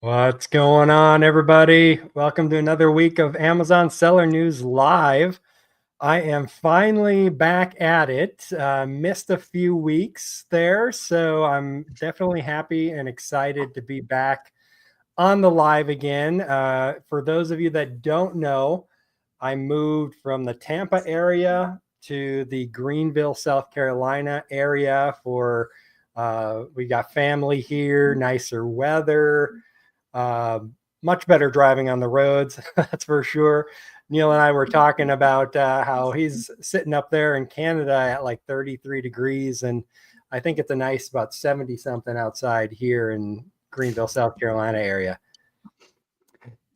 What's going on, everybody? Welcome to another week of Amazon Seller News Live. I am finally back at it. Missed a few weeks there, so I'm definitely happy and excited to be back on the live again. For those of you that don't know, I moved from the Tampa area to the Greenville, South Carolina area we got family here, nicer weather, uh, much better driving on the roads, that's for sure. Neil and I were talking about how he's sitting up there in Canada at like 33 degrees, and I think it's a nice about 70 something outside here in Greenville, South Carolina area.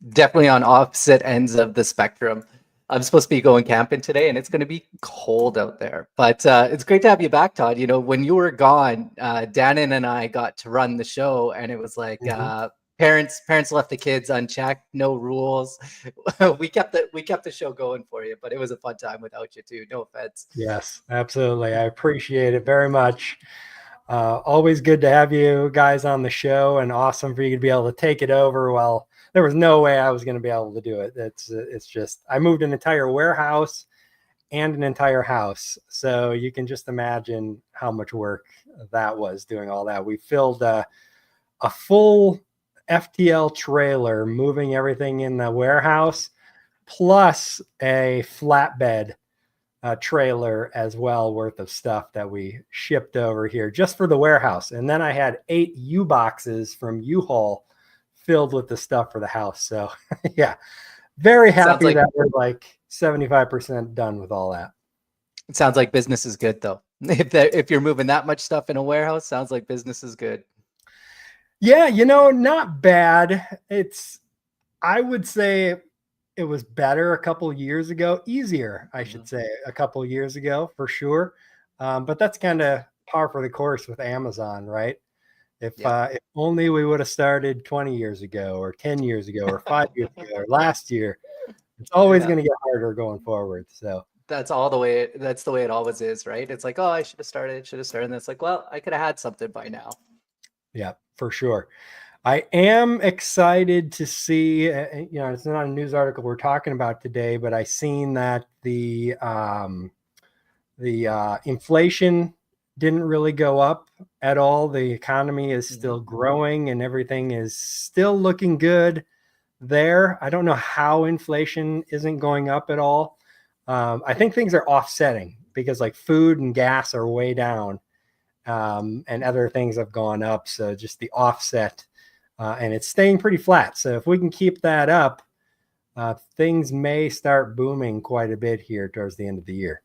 Definitely on opposite ends of the spectrum. I'm supposed to be going camping today, and it's going to be cold out there. But it's great to have you back, Todd. You know, when you were gone, Dannon and I got to run the show, and it was like parents left the kids unchecked, no rules. we kept the show going for you, but it was a fun time without you too. No offense. Yes, absolutely. I appreciate it very much. Always good to have you guys on the show, and awesome for you to be able to take it over. Well, there was no way I was going to be able to do it. It's just I moved an entire warehouse and an entire house, so you can just imagine how much work that was doing all that. We filled a full FTL trailer, moving everything in the warehouse, plus a flatbed trailer as well worth of stuff that we shipped over here just for the warehouse. And then I had 8 U boxes from U-Haul filled with the stuff for the house. So yeah, very happy that we're like 75% done with all that. It sounds like business is good though. If you're moving that much stuff in a warehouse, sounds like business is good. Yeah, not bad. I would say it was better a couple of years ago, easier, I should say, a couple of years ago for sure. But that's kind of par for the course with Amazon, right? If only we would have started 20 years ago or 10 years ago or 5 years ago or last year. It's always going to get harder going forward. So that's the way it always is, right? It's like, oh, I should have started. And it's like, well, I could have had something by now. Yeah, for sure. I am excited to see, it's not a news article we're talking about today, but I seen that the inflation didn't really go up at all. The economy is still growing and everything is still looking good there. I don't know how inflation isn't going up at all. I think things are offsetting because like food and gas are way down, and other things have gone up. So just the offset, and it's staying pretty flat. So if we can keep that up, things may start booming quite a bit here towards the end of the year.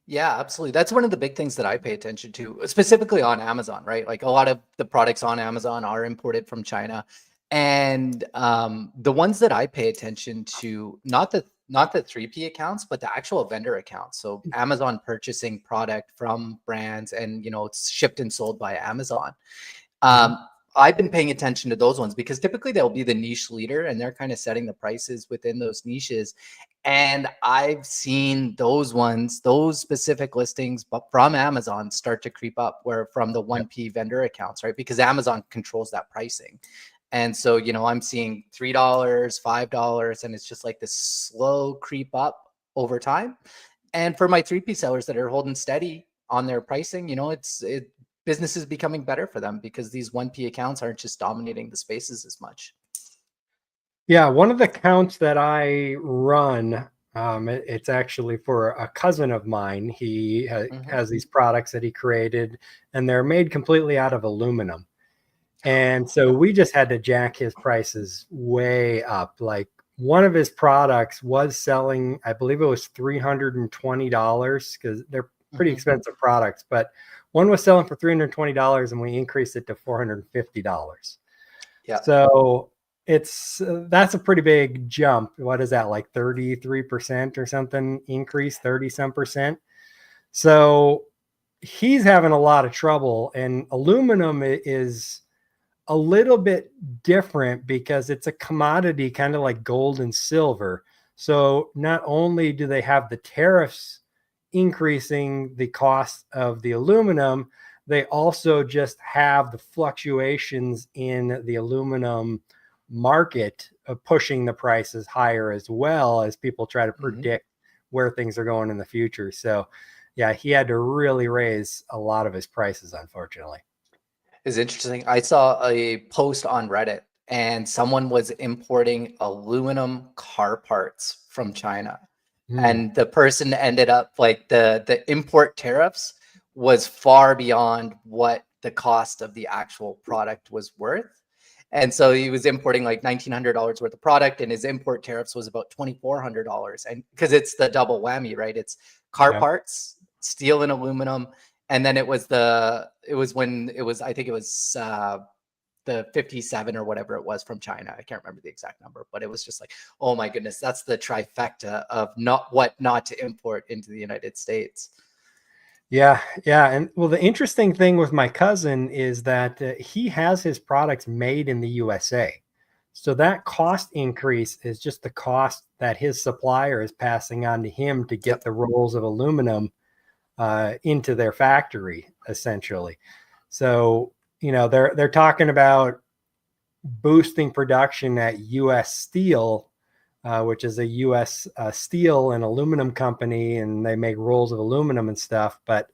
Yeah, absolutely. That's one of the big things that I pay attention to, specifically on Amazon, right? Like a lot of the products on Amazon are imported from China. And the ones that I pay attention to, not the 3P accounts, but the actual vendor accounts. So Amazon purchasing product from brands and, it's shipped and sold by Amazon. I've been paying attention to those ones because typically they'll be the niche leader and they're kind of setting the prices within those niches. And I've seen those specific listings, but from Amazon start to creep up where from the 1P vendor accounts, right? Because Amazon controls that pricing. And so, I'm seeing $3, $5, and it's just like this slow creep up over time. And for my 3P sellers that are holding steady on their pricing, business is becoming better for them because these 1P accounts aren't just dominating the spaces as much. Yeah, one of the accounts that I run, it's actually for a cousin of mine. He has these products that he created, and they're made completely out of aluminum. And so we just had to jack his prices way up. Like one of his products was selling, I believe it was $320 because they're pretty expensive products, but one was selling for $320 and we increased it to $450. Yeah. So that's a pretty big jump. What is that, like 33% or something increase, 30 some percent? So he's having a lot of trouble, and aluminum is a little bit different because it's a commodity, kind of like gold and silver. So not only do they have the tariffs increasing the cost of the aluminum, they also just have the fluctuations in the aluminum market of pushing the prices higher, as well as people try to predict where things are going in the future. So yeah, he had to really raise a lot of his prices, unfortunately. It's interesting. I saw a post on Reddit and someone was importing aluminum car parts from China. And the person ended up like the import tariffs was far beyond what the cost of the actual product was worth. And so he was importing like $1,900 worth of product, and his import tariffs was about $2,400. And because it's the double whammy, right? It's car parts, steel and aluminum, and then it was when it was, I think it was the 57 or whatever it was from China. I can't remember the exact number, but it was just like, oh my goodness, that's the trifecta of not to import into the United States. Yeah. And well, the interesting thing with my cousin is that he has his products made in the USA. So that cost increase is just the cost that his supplier is passing on to him to get the rolls of aluminum into their factory, essentially. So, they're talking about boosting production at US Steel, which is a US steel and aluminum company, and they make rolls of aluminum and stuff. But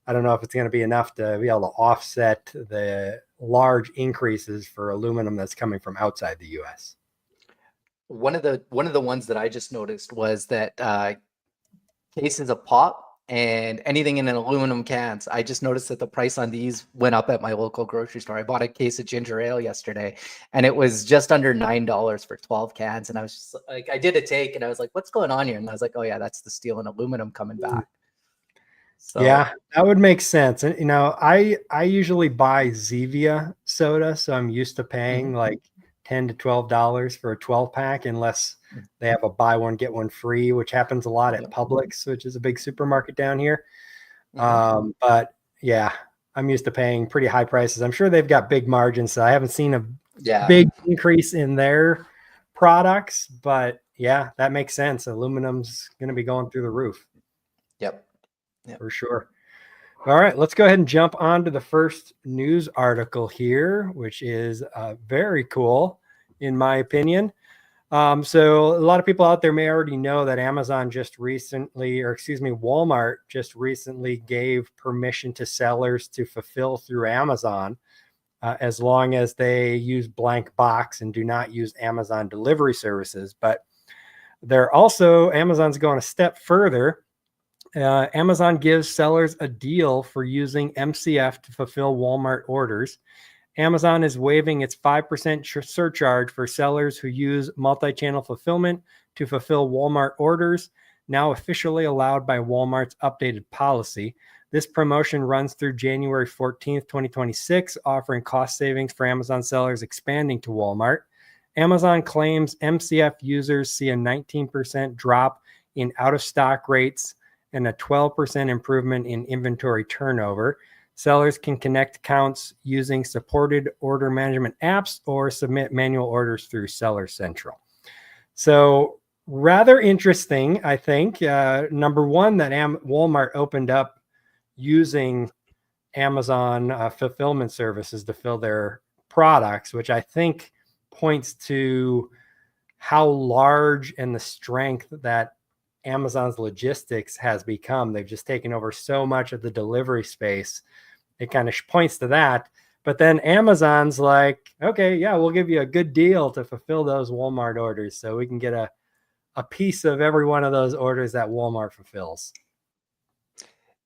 I don't know if it's going to be enough to be able to offset the large increases for aluminum that's coming from outside the US. One of the ones that I just noticed was that cases of pop and anything in an aluminum cans. I just noticed that the price on these went up at my local grocery store. I bought a case of ginger ale yesterday, and it was just under $9 for 12 cans. And I was just like, I did a take, and I was like, "What's going on here?" And I was like, "Oh yeah, that's the steel and aluminum coming back." So yeah, that would make sense. And I usually buy Zevia soda, so I'm used to paying like $10 to $12 for a 12 pack, unless they have a buy one get one free, which happens a lot at Publix, which is a big supermarket down here. But yeah, I'm used to paying pretty high prices. I'm sure they've got big margins, so I haven't seen a big increase in their products. But yeah, that makes sense. Aluminum's going to be going through the roof. Yep. For sure. All right, let's go ahead and jump on to the first news article here, which is very cool, in my opinion. So a lot of people out there may already know that Walmart just recently gave permission to sellers to fulfill through Amazon, as long as they use blank box and do not use Amazon delivery services. But Amazon's going a step further. Amazon gives sellers a deal for using MCF to fulfill Walmart orders. Amazon is waiving its 5% surcharge for sellers who use multi-channel fulfillment to fulfill Walmart orders, now officially allowed by Walmart's updated policy. This promotion runs through January 14th, 2026, offering cost savings for Amazon sellers expanding to Walmart. Amazon claims MCF users see a 19% drop in out-of-stock rates and a 12% improvement in inventory turnover. Sellers can connect accounts using supported order management apps or submit manual orders through Seller Central. So rather interesting, I think. Number one, that Walmart opened up using Amazon fulfillment services to fill their products, which I think points to how large and the strength that Amazon's logistics has become. They've just taken over so much of the delivery space. It kind of points to that. But then Amazon's like, okay, yeah, we'll give you a good deal to fulfill those Walmart orders, so we can get a piece of every one of those orders that Walmart fulfills.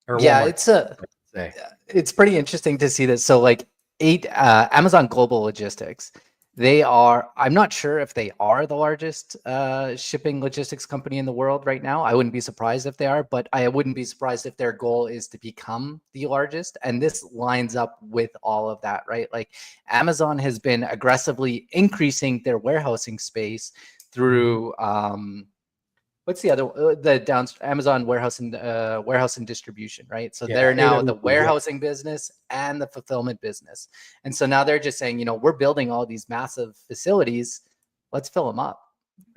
Or yeah, Walmart, it's pretty interesting to see this. So like Amazon Global Logistics, I'm not sure if they are the largest shipping logistics company in the world right now. I wouldn't be surprised if they are, but I wouldn't be surprised if their goal is to become the largest. And this lines up with all of that, right? Like Amazon has been aggressively increasing their warehousing space through what's the other Amazon warehouse and distribution, right? So they're now the warehousing business and the fulfillment business. And so now they're just saying, we're building all these massive facilities, let's fill them up,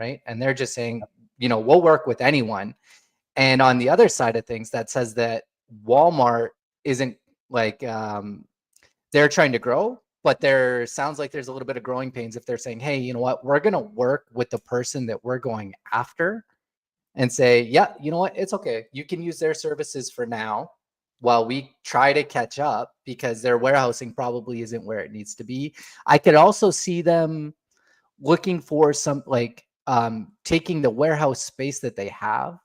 right? And they're just saying, we'll work with anyone. And on the other side of things, that says that Walmart isn't Like they're trying to grow, but there sounds like there's a little bit of growing pains if they're saying, hey, you know what, we're going to work with the person that we're going after and say, yeah, you know what, it's okay. You can use their services for now while we try to catch up, because their warehousing probably isn't where it needs to be. I could also see them looking for some like taking the warehouse space that they have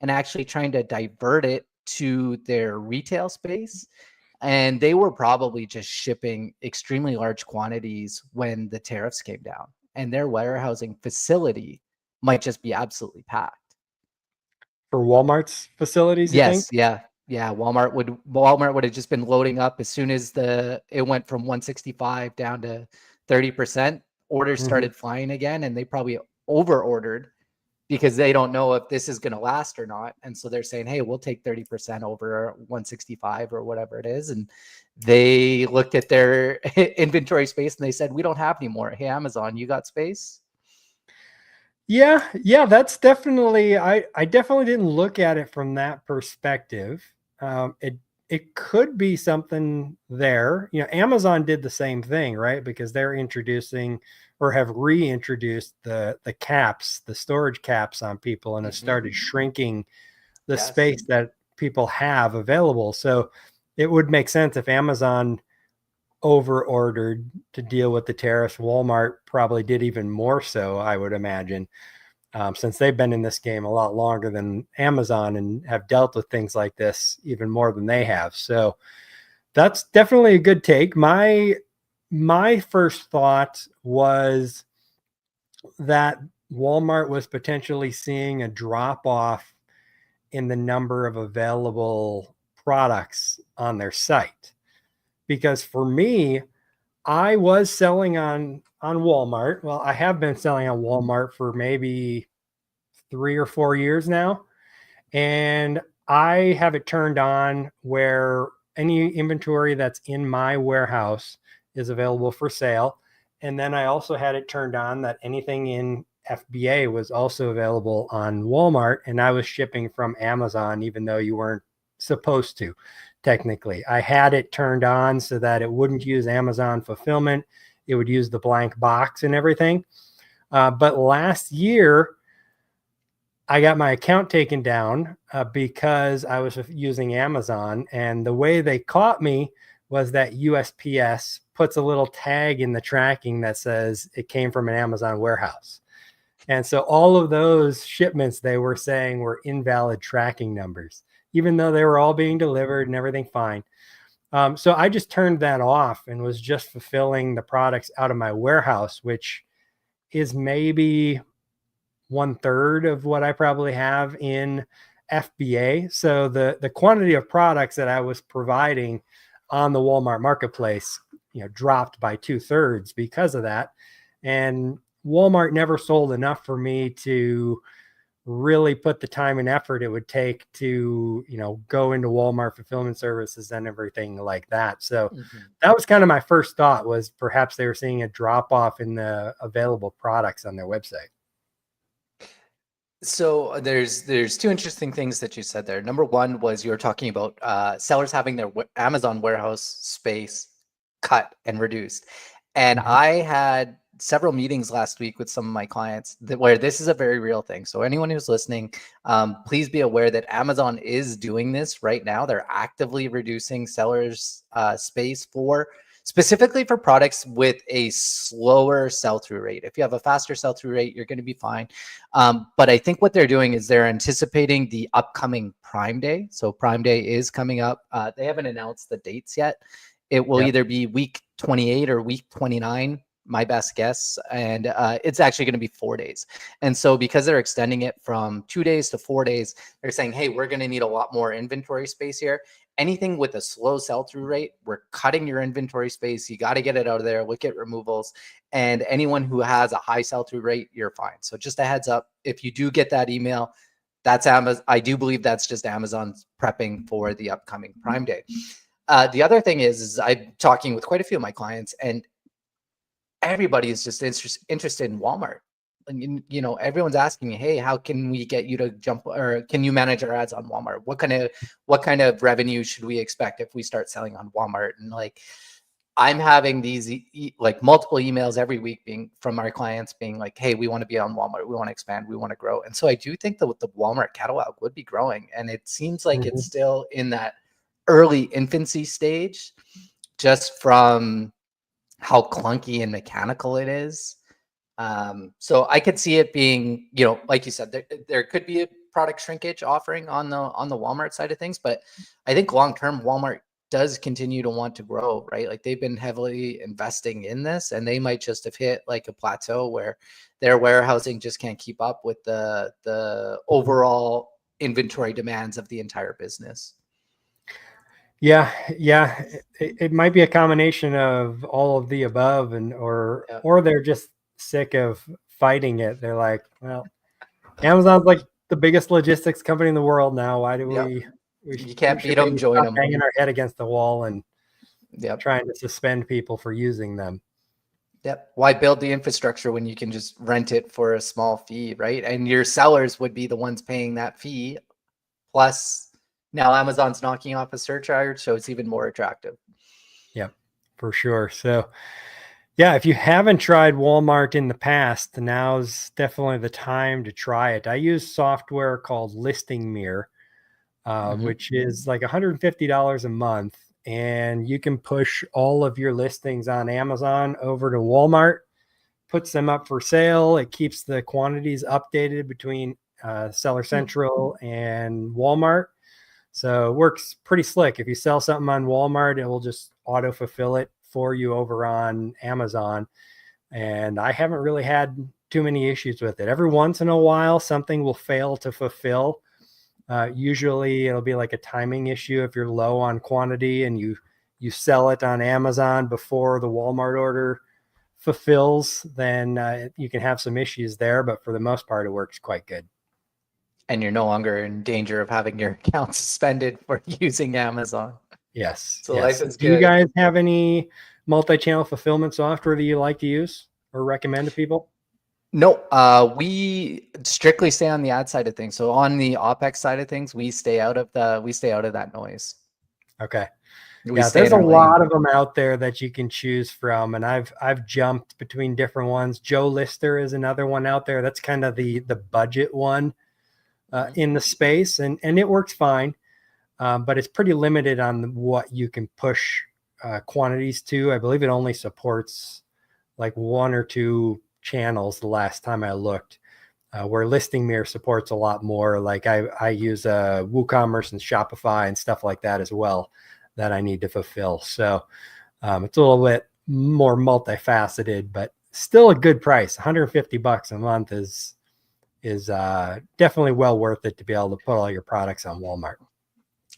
and actually trying to divert it to their retail space. And they were probably just shipping extremely large quantities when the tariffs came down, and their warehousing facility might just be absolutely packed. For Walmart's facilities, you think? Yes, yeah. Yeah, Walmart would have just been loading up as soon as it went from 165 down to 30%. Orders Mhm. started flying again, and they probably over ordered because they don't know if this is going to last or not. And so they're saying, hey, we'll take 30% over 165 or whatever it is. And they looked at their inventory space and they said, we don't have any more. Hey, Amazon, you got space? Yeah, that's definitely, I definitely didn't look at it from that perspective. It could be something there. You know, Amazon did the same thing, right? Because they're introducing or have reintroduced the caps, the storage caps on people, and have started shrinking the Yes. space that people have available. So it would make sense if Amazon over ordered to deal with the tariffs. Walmart probably did even more so, I would imagine, since they've been in this game a lot longer than Amazon and have dealt with things like this even more than they have. So that's definitely a good take. My first thought was that Walmart was potentially seeing a drop off in the number of available products on their site. Because for me, I was selling on Walmart. Well, I have been selling on Walmart for maybe 3 or 4 years now. And I have it turned on where any inventory that's in my warehouse is available for sale. And then I also had it turned on that anything in FBA was also available on Walmart. And I was shipping from Amazon, even though you weren't supposed to, technically. I had it turned on so that it wouldn't use Amazon fulfillment, it would use the blank box and everything. But last year, I got my account taken down because I was using Amazon. And the way they caught me was that USPS puts a little tag in the tracking that says it came from an Amazon warehouse. And so all of those shipments they were saying were invalid tracking numbers, even though they were all being delivered and everything fine. So I just turned that off and was just fulfilling the products out of my warehouse, which is maybe 1/3 of what I probably have in FBA. So the quantity of products that I was providing on the Walmart marketplace, dropped by 2/3 because of that. And Walmart never sold enough for me to really put the time and effort it would take to, go into Walmart fulfillment services and everything like that. So that was kind of my first thought, was perhaps they were seeing a drop off in the available products on their website. So there's two interesting things that you said there. Number one was you were talking about sellers having their Amazon warehouse space cut and reduced. And Mhm. I had several meetings last week with some of my clients where this is a very real thing. So anyone who's listening, please be aware that Amazon is doing this right now. They're actively reducing sellers' space specifically for products with a slower sell-through rate. If you have a faster sell-through rate, you're going to be fine. But I think what they're doing is they're anticipating the upcoming Prime Day. So Prime Day is coming up. They haven't announced the dates yet. It will Yep. either be week 28 or week 29, my best guess. And it's actually going to be 4 days. And so because they're extending it from 2 days to 4 days, they're saying, hey, we're going to need a lot more inventory space here. Anything with a slow sell-through rate, we're cutting your inventory space. You got to get it out of there. Look at removals. And anyone who has a high sell-through rate, you're fine. So just a heads up, if you do get that email, that's Amazon. I do believe that's just Amazon's prepping for the upcoming Prime Day. The other thing is I'm talking with quite a few of my clients, and everybody is just interested in Walmart. you know, everyone's asking me, hey, how can we get you to jump, or can you manage our ads on Walmart? What kind of revenue should we expect if we start selling on Walmart? And like, I'm having these like multiple emails every week being from our clients being like, hey, we want to be on Walmart, we want to expand, we want to grow. And so I do think that the Walmart catalog would be growing, and it seems like it's still in that early infancy stage, just from how clunky and mechanical it is. So I could see it being, you know, like you said, there could be a product shrinkage offering on the Walmart side of things, but I think long term Walmart does continue to want to grow, right? Like they've been heavily investing in this, and they might just have hit like a plateau where their warehousing just can't keep up with the overall inventory demands of the entire business. Yeah, it might be a combination of all of the above, and or they're just sick of fighting it. They're like, well, Amazon's like the biggest logistics company in the world now. Why do we you can't beat should them, maybe join stop them, banging our head against the wall and trying to suspend people for using them. Yep. Why build the infrastructure when you can just rent it for a small fee, right? And your sellers would be the ones paying that fee. Plus, now Amazon's knocking off a surcharge, so it's even more attractive. Yep, for sure. So, yeah, if you haven't tried Walmart in the past, now's definitely the time to try it. I use software called Listing Mirror, which is like $150 a month, and you can push all of your listings on Amazon over to Walmart, puts them up for sale. It keeps the quantities updated between Seller Central and Walmart. So it works pretty slick. If you sell something on Walmart, it will just auto fulfill it for you over on Amazon. And I haven't really had too many issues with it. Every once in a while, something will fail to fulfill. Usually it'll be like a timing issue. If you're low on quantity and you sell it on Amazon before the Walmart order fulfills, then you can have some issues there. But for the most part, it works quite good. And you're no longer in danger of having your account suspended for using Amazon. Yes. So yes. life is good. Do you guys have any multi-channel fulfillment software that you like to use or recommend to people? No, we strictly stay on the ad side of things. So on the OpEx side of things, we stay out of that noise. Okay. Yeah, there's a lot of them out there that you can choose from, and I've jumped between different ones. Joe Lister is another one out there. That's kind of the budget one in the space, and it works fine, but it's pretty limited on what you can push quantities to. I believe it only supports like 1 or 2 channels the last time I looked, where Listing Mirror supports a lot more. Like I use WooCommerce and Shopify and stuff like that as well that I need to fulfill. So it's a little bit more multifaceted, but still a good price. $150 a month is definitely well worth it to be able to put all your products on Walmart.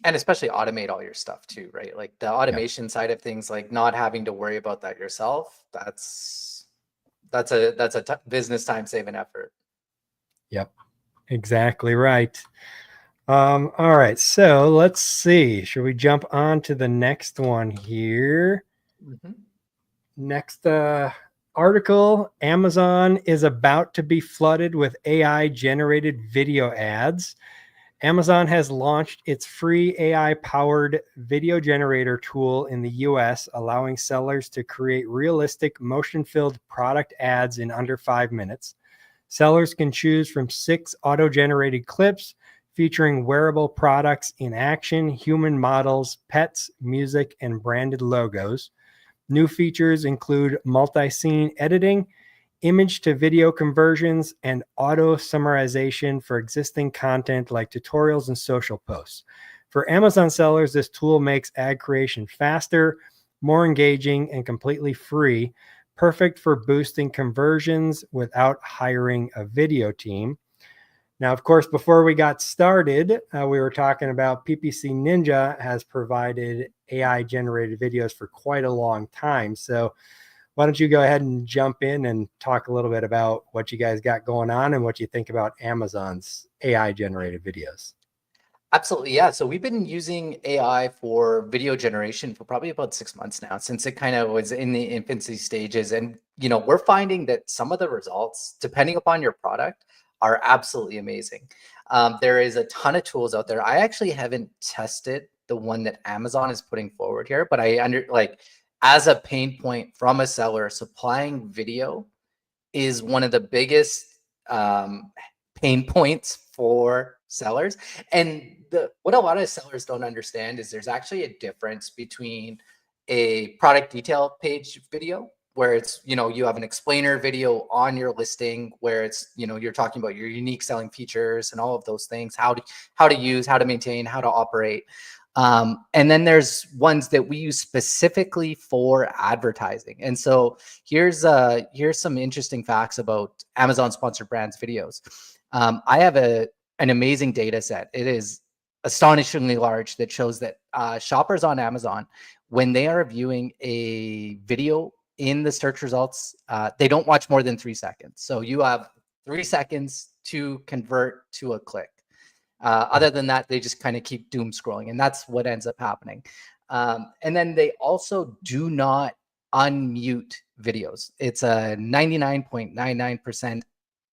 And especially automate all your stuff too, right? Like the automation side of things, like not having to worry about that yourself. That's a business time saving effort. Yep, exactly right. All right, so let's see. Should we jump on to the next one here? Next article, Amazon is about to be flooded with AI generated video ads. Amazon has launched its free AI powered video generator tool in the US, allowing sellers to create realistic motion filled product ads in under 5 minutes. Sellers can choose from 6 auto generated clips featuring wearable products in action, human models, pets, music, and branded logos. New features include multi-scene editing, image to video conversions, and auto summarization for existing content like tutorials and social posts. For Amazon sellers, this tool makes ad creation faster, more engaging, and completely free, perfect for boosting conversions without hiring a video team. Now, of course, before we got started, we were talking about PPC Ninja has provided AI generated videos for quite a long time. So why don't you go ahead and jump in and talk a little bit about what you guys got going on and what you think about Amazon's AI generated videos? Absolutely, yeah. So we've been using AI for video generation for probably about 6 months now, since it kind of was in the infancy stages. And we're finding that some of the results, depending upon your product, are absolutely amazing. There is a ton of tools out there. I actually haven't tested the one that Amazon is putting forward here, but as a pain point from a seller, supplying video is one of the biggest um, pain points for sellers. And what a lot of sellers don't understand is there's actually a difference between a product detail page video where it's you have an explainer video on your listing where it's you're talking about your unique selling features and all of those things, how to use, how to maintain, how to operate. And then there's ones that we use specifically for advertising. And so here's some interesting facts about Amazon sponsored brands videos. I have an amazing data set. It is astonishingly large that shows that shoppers on Amazon, when they are viewing a video in the search results, they don't watch more than 3 seconds. So you have 3 seconds to convert to a click. Other than that, they just kind of keep doom scrolling, and that's what ends up happening. And then they also do not unmute videos. It's a 99.99%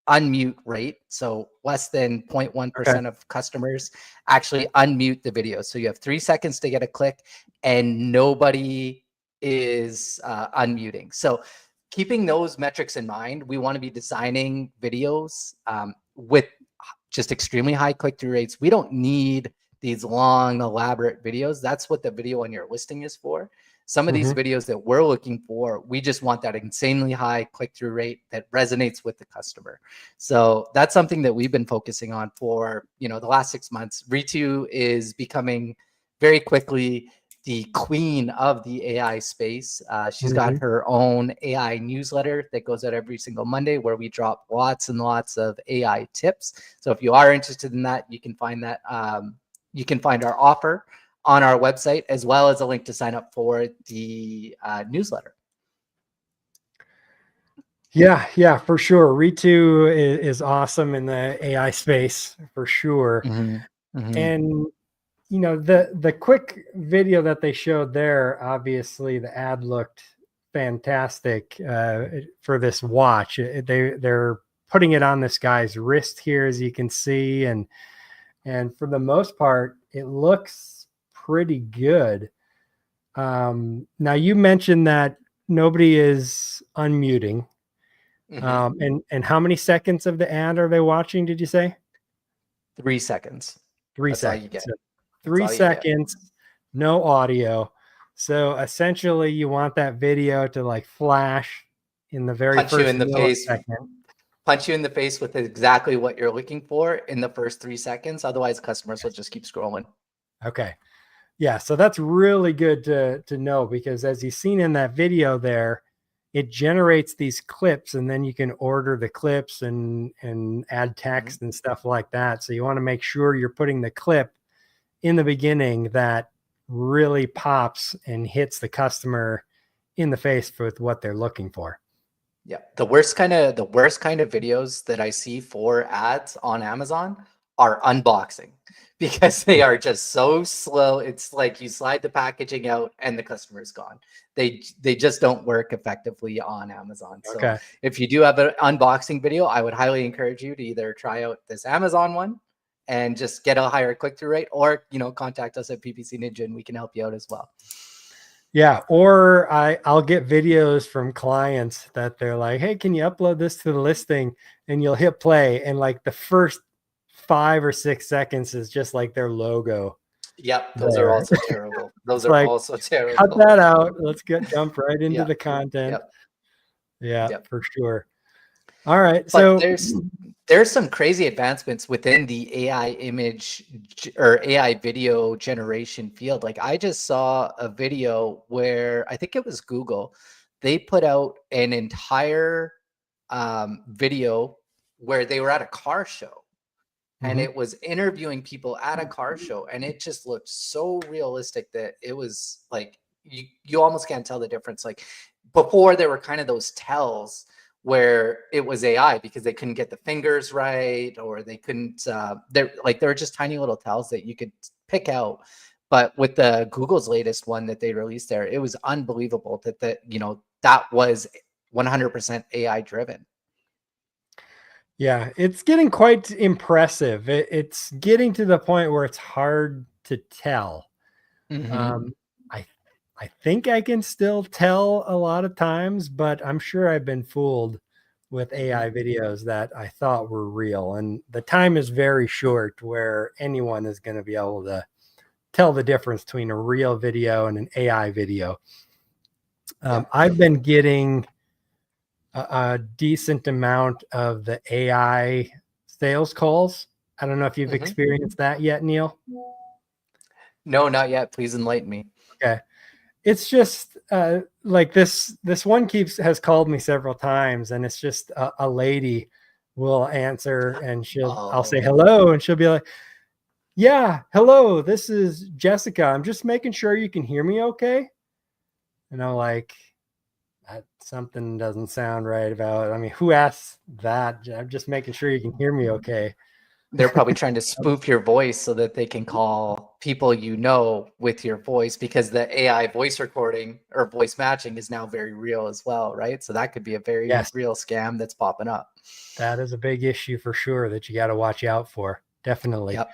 unmute rate. So less than Okay. 0.1% of customers actually unmute the video. So you have 3 seconds to get a click and nobody is unmuting. So keeping those metrics in mind, we want to be designing videos with just extremely high click-through rates. We don't need these long, elaborate videos. That's what the video on your listing is for. Some of these Mhm. videos that we're looking for, we just want that insanely high click-through rate that resonates with the customer. So that's something that we've been focusing on for the last 6 months. Ritu is becoming very quickly the queen of the AI space. She's got Mhm. her own AI newsletter that goes out every single Monday where we drop lots and lots of AI tips. So if you are interested in that, you can find that. You can find our offer on our website, as well as a link to sign up for the newsletter. Yeah, for sure. Ritu is awesome in the AI space for sure. Mm-hmm. Mm-hmm. And the quick video that they showed there, obviously the ad looked fantastic for this watch. They're putting it on this guy's wrist here, as you can see, and for the most part, it looks pretty good. Now you mentioned that nobody is unmuting. Mm-hmm. And how many seconds of the ad are they watching? Did you say 3 seconds. three That's all you seconds? get. So That's three all you get. seconds, no audio. So essentially, you want that video to like flash in the very Punch you first in the face. millisecond. Punch you in the face with exactly what you're looking for in the first 3 seconds. Otherwise, customers will just keep scrolling. Okay. Yeah, so that's really good to know, because as you've seen in that video there, it generates these clips, and then you can order the clips and add Mhm. text and stuff like that. So you want to make sure you're putting the clip in the beginning that really pops and hits the customer in the face with what they're looking for. Yeah, the worst kind of videos that I see for ads on Amazon are unboxing because they are just so slow. It's like you slide the packaging out and the customer's gone. They just don't work effectively on Amazon. So Okay. if you do have an unboxing video, I would highly encourage you to either try out this Amazon one and just get a higher click-through rate, or contact us at PPC Ninja and we can help you out as well. Yeah, or I'll get videos from clients that they're like, "Hey, can you upload this to the listing?" And you'll hit play, and like the first 5 or 6 seconds is just like their logo Yep, those are there. also terrible. Those It's are like, also cut terrible. that out. Let's jump right into Yeah. the content. Yep. Yeah, Yep. for sure. All right. But So there's some crazy advancements within the AI or AI video generation field. Like I just saw a video where I think it was Google. They put out an entire video where they were at a car show and mhm. it was interviewing people at a car show, and it just looked so realistic that it was like you almost can't tell the difference. Like before, there were kind of those tells where it was AI because they couldn't get the fingers right, or they couldn't, there were just tiny little tells that you could pick out. But with the Google's latest one that they released there, it was unbelievable that was 100% AI driven. Yeah, it's getting quite impressive. It's getting to the point where it's hard to tell. Hmm. Um, I I think I can still tell a lot of times, but I'm sure I've been fooled with AI videos that I thought were real. And the time is very short where anyone is going to be able to tell the difference between a real video and an AI video. Yeah. I've been getting a decent amount of the AI sales calls. I don't know if you've Hmm. experienced that yet, Neil. No, not yet. Please enlighten me. Okay. It's just like this one keeps has called me several times, and it's just a lady will answer, and I'll say Oh, hello, and she'll be like, yeah, hello, this is Jessica, I'm just making sure you can hear me okay. And I'm like, that something doesn't sound right about it. I mean, who asks that? I'm just making sure you can hear me okay. they're probably trying to spoof your voice so that they can call people with your voice, because the AI voice recording or voice matching is now very real as well, right? So that could be a very Yes, real scam that's popping up. that is a big issue for sure that you got to watch out for. Definitely. Yep.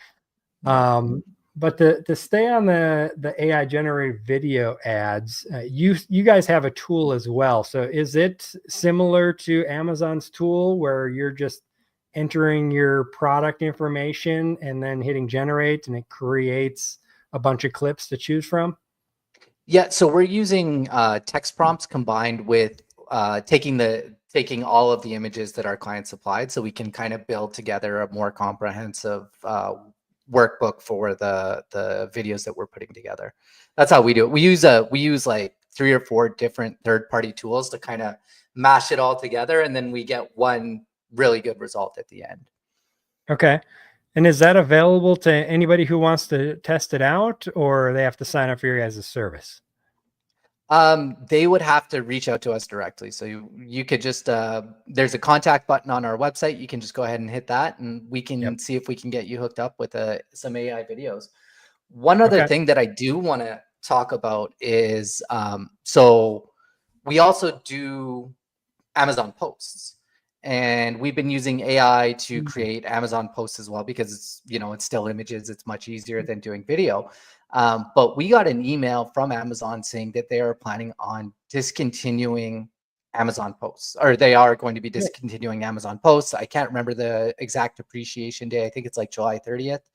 Yep. Um, but to stay on the AI generated video ads, you guys have a tool as well. So is it similar to Amazon's tool where you're just entering your product information and then hitting generate and it creates a bunch of clips to choose from? Yeah, so we're using text prompts combined with taking all of the images that our clients supplied, so we can kind of build together a more comprehensive workbook for the videos that we're putting together. That's how we do it. We use like 3 or 4 different third-party tools to kind of mash it all together, and then we get one really good result at the end. Okay. And is that available to anybody who wants to test it out, or they have to sign up for your guys' service? They would have to reach out to us directly. So you could just there's a contact button on our website. You can just go ahead and hit that, and we Yep. can see if we can get you hooked up with some AI videos. One other Okay. thing that I do want to talk about is so we also do Amazon posts. And we've been using AI to Mhm. create Amazon posts as well, because it's still images. It's much easier than doing video. But we got an email from Amazon saying that they are planning on discontinuing Amazon posts, or they are going to be Yeah. discontinuing Amazon posts. I can't remember the exact appreciation day. I think it's like July 30th.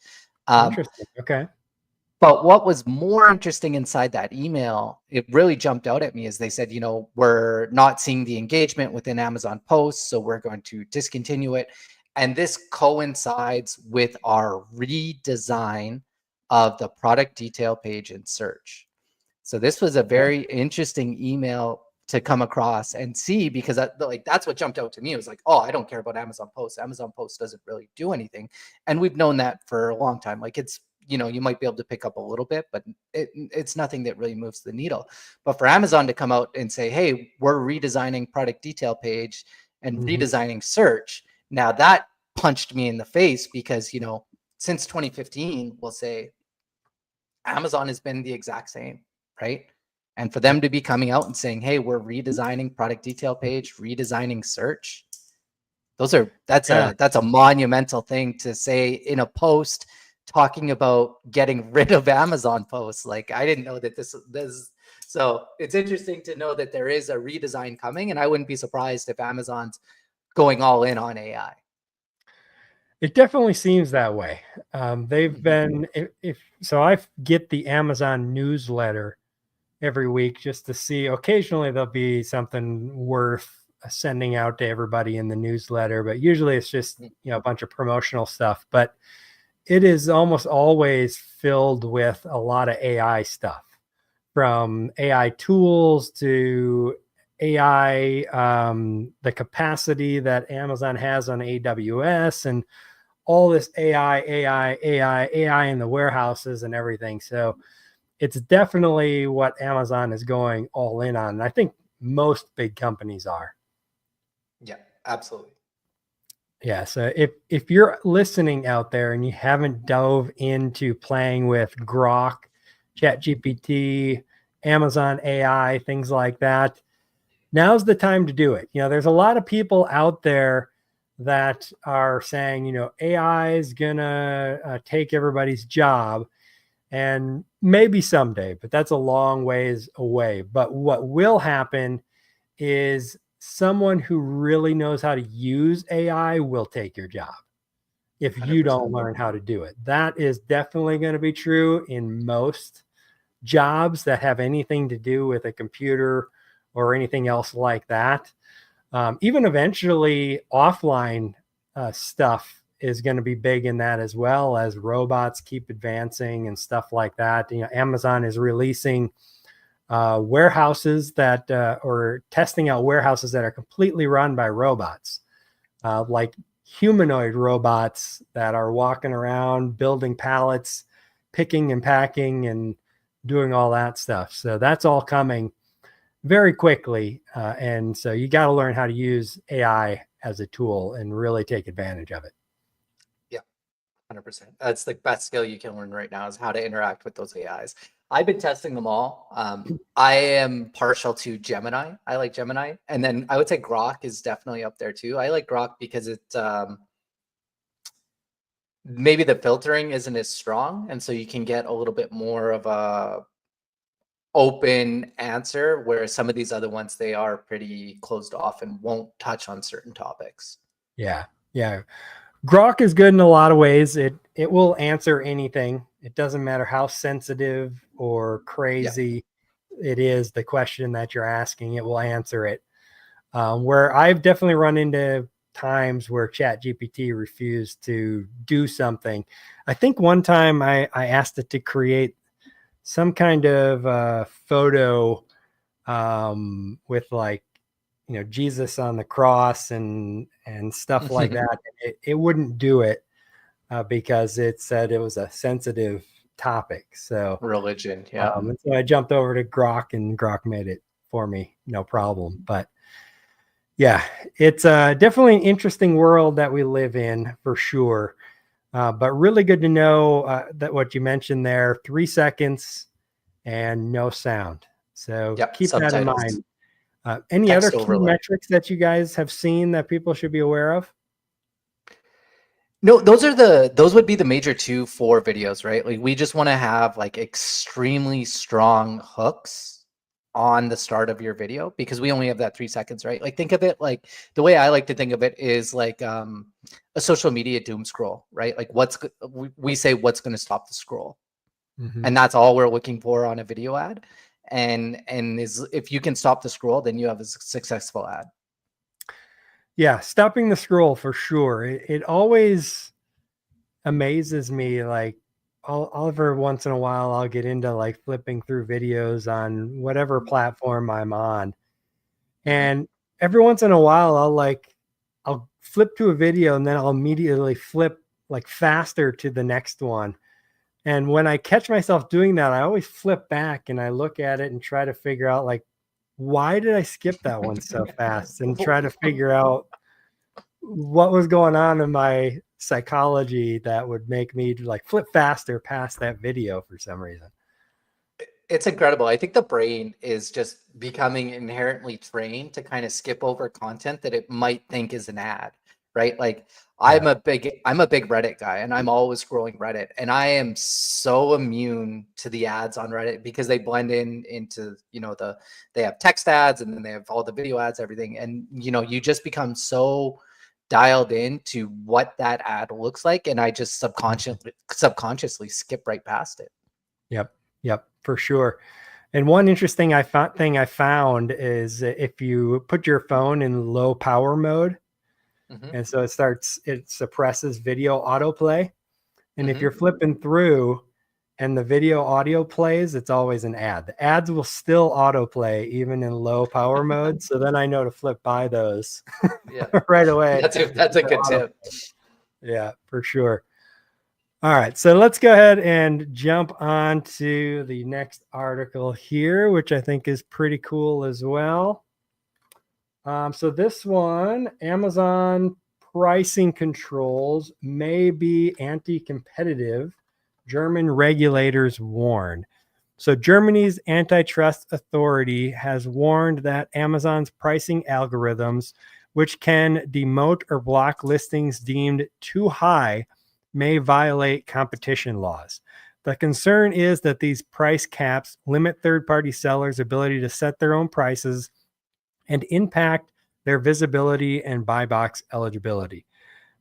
Um, Interesting. Okay. but what was more interesting inside that email, it really jumped out at me, is they said, we're not seeing the engagement within Amazon posts, so we're going to discontinue it. And this coincides with our redesign of the product detail page in search. So this was a Okay. very interesting email to come across and see, because that's what jumped out to me. It was like, oh, I don't care about Amazon posts. Amazon posts doesn't really do anything. And we've known that for a long time. Like, you might be able to pick up a little bit, but it's nothing that really moves the needle. But for Amazon to come out and say, hey, we're redesigning product detail page and Mhm. redesigning search. Now that punched me in the face, because, since 2015, we'll say Amazon has been the exact same, right? And for them to be coming out and saying, hey, we're redesigning product detail page, redesigning search, that's Yeah. a monumental thing to say in a post talking about getting rid of Amazon posts. Like, I didn't know that this so it's interesting to know that there is a redesign coming, and I wouldn't be surprised if Amazon's going all in on AI. It definitely seems that way. They've Mhm. been, if so, I get the Amazon newsletter every week just to see. Occasionally, there'll be something worth sending out to everybody in the newsletter, but usually it's just a bunch of promotional stuff. But it is almost always filled with a lot of AI stuff, from AI tools to AI, the capacity that Amazon has on AWS, and all this AI in the warehouses and everything. So it's definitely what Amazon is going all in on. And I think most big companies are. Yeah, absolutely. Yeah, so if you're listening out there and you haven't dove into playing with Grok, ChatGPT, Amazon AI, things like that, now's the time to do it. There's a lot of people out there that are saying, AI is gonna take everybody's job, and maybe someday, but that's a long ways away. But what will happen is someone who really knows how to use AI will take your job if you 100%. don't learn how to do it. That is definitely going to be true in most jobs that have anything to do with a computer or anything else like that. Even eventually, offline stuff is going to be big in that, as well as robots keep advancing and stuff like that. Amazon is releasing warehouses that or testing out warehouses that are completely run by robots, like humanoid robots that are walking around building pallets, picking and packing and doing all that stuff. So that's all coming very quickly. And so you got to learn how to use AI as a tool and really take advantage of it. Yeah, 100%. That's the best skill you can learn right now, is how to interact with those AIs. I've been testing them all. I am partial to Gemini. I like Gemini. And then I would say Grok is definitely up there too. I like Grok because it maybe the filtering isn't as strong. And so you can get a little bit more of a open answer, whereas some of these other ones, they are pretty closed off and won't touch on certain topics. Yeah. Yeah. Grok is good in a lot of ways. It will answer anything. It doesn't matter how sensitive or crazy it is, the question that you're asking, it will answer it. Where I've definitely run into times where ChatGPT refused to do something. I think one time I asked it to create some kind of photo with, like, Jesus on the cross and stuff like that. It wouldn't do it because it said it was a sensitive topic. So, Religion, yeah. and so I jumped over to Grok, and Grok made it for me, no problem. But yeah, it's definitely an interesting world that we live in, for sure. But really good to know that what you mentioned there, 3 seconds and no sound. So Yep, keep that in subtitles. mind. Any other Text key overlay. metrics that you guys have seen that people should be aware of? No, those would be the major two for videos, right? Like, we just want to have like extremely strong hooks on the start of your video, because we only have that 3 seconds, right? Like, think of it like, the way I like to think of it is like a social media doom scroll, right? Like, we say what's going to stop the scroll, Mhm. and that's all we're looking for on a video ad. And is, if you can stop the scroll, then you have a successful ad. Yeah, stopping the scroll for sure. It always amazes me. Like, I'll every once in a while, I'll get into like flipping through videos on whatever platform I'm on. Mhm. And every once in a while, I'll flip to a video and then I'll immediately flip like faster to the next one. And when I catch myself doing that, I always flip back and I look at it and try to figure out, like, why did I skip that one so fast, and try to figure out what was going on in my psychology that would make me like flip faster past that video for some reason. It's incredible. I think the brain is just becoming inherently trained to kind of skip over content that it might think is an ad, right? Like, Yeah. I'm a big Reddit guy, and I'm always scrolling Reddit, and I am so immune to the ads on Reddit, because they blend into, they have text ads, and then they have all the video ads, everything. And, you just become so dialed in to what that ad looks like. And I just subconsciously skip right past it. Yep. Yep. For sure. And one interesting thing I found is if you put your phone in low power mode, Hmm. and so it suppresses video autoplay. And if Hmm. you're flipping through and the video audio plays, it's always an ad. The ads will still autoplay even in low power mode. So then I know to flip by those Yeah. right away. That's a good tip. Yeah, for sure. All right, so let's go ahead and jump on to the next article here, which I think is pretty cool as well. So this one, Amazon pricing controls may be anti-competitive. German regulators warn. So Germany's antitrust authority has warned that Amazon's pricing algorithms, which can demote or block listings deemed too high, may violate competition laws. The concern is that these price caps limit third-party sellers' ability to set their own prices and impact their visibility and buy box eligibility.